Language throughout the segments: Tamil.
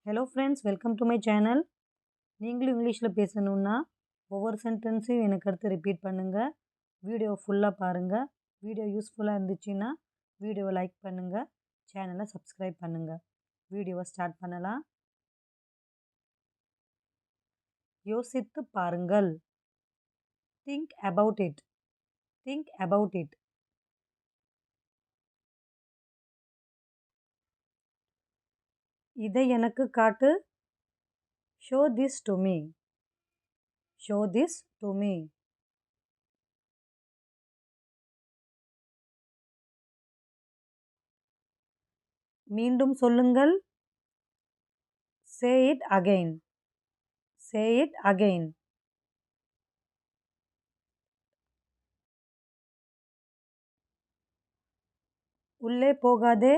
Hello friends, welcome to my channel. நீங்களும் இங்கிலீஷில் பேசணுன்னா ஒவ்வொரு சென்டென்ஸையும் எனக்கு அடுத்து ரிப்பீட் பண்ணுங்கள். வீடியோ ஃபுல்லாக பாருங்கள். வீடியோ யூஸ்ஃபுல்லாக இருந்துச்சுன்னா வீடியோவை லைக் பண்ணுங்கள், சேனலை சப்ஸ்கிரைப் பண்ணுங்கள். வீடியோவை ஸ்டார்ட் பண்ணலாம். யோசித்து பாருங்கள். Think about it. Think about it. இதை எனக்கு காட்டு. Show this to me. Show this to me. மீண்டும் சொல்லுங்கள். Say it again. Say it again. உள்ளே போகாதே.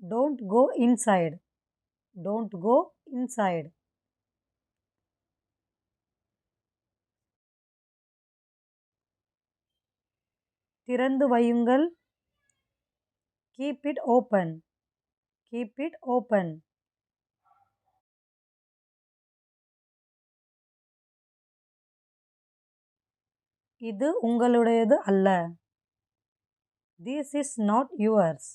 Don't go inside. Don't go inside. திறந்து வையுங்கள். Keep it open. Keep it open. இது உங்களுடையது அல்ல. This is not yours.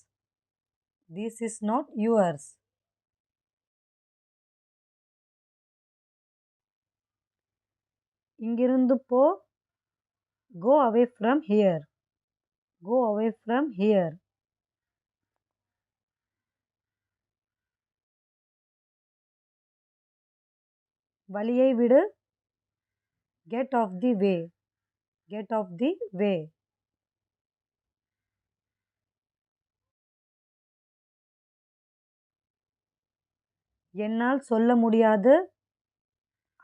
This is not yours. இங்கிருந்து போ. Go away from here. Go away from here. வழியை விடு. Get off the way. Get off the way. என்னால் சொல்ல முடியாது.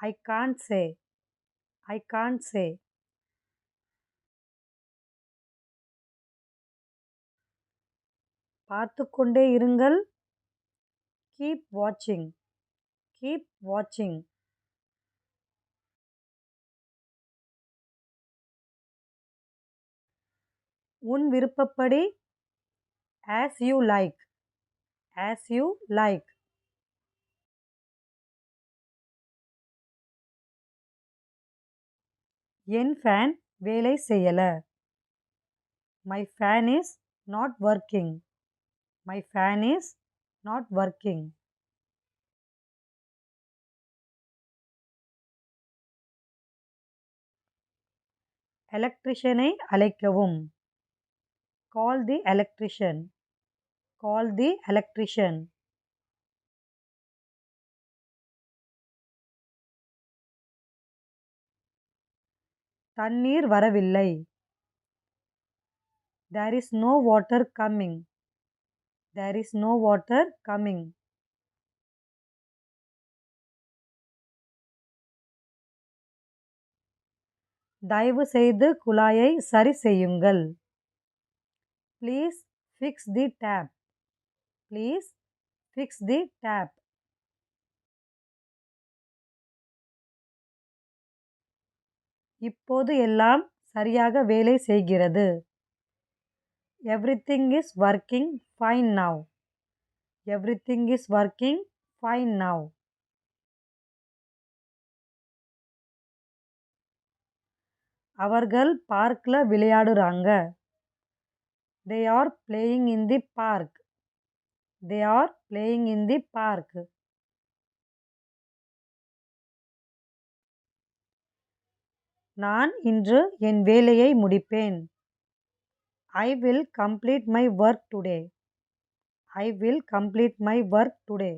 I can't say. I can't say. பார்த்து கொண்டே இருங்கள். Keep watching. Keep watching. உன் விருப்பப்படி. As you like. As you like. N fan வேலை செய்யல. My fan is not working. My fan is not working. எலக்ட்ரிஷியனை அழைக்கவும். Call the electrician. Call the electrician. தண்ணீர் வரவில்லை. There is no water coming. There is no water coming. தயவு செய்து குழாயை சரி செய்யுங்கள். Please fix the tap. Please fix the tap. இப்போது எல்லாம் சரியாக வேலை செய்கிறது. Everything is working fine now. Everything is working fine now. அவர்கள் பார்க்ல விளையாடுறாங்க. They are playing in the park. They are playing in the park. நான் இன்று என் வேலையை முடிப்பேன். I will complete my work today. I will complete my work today.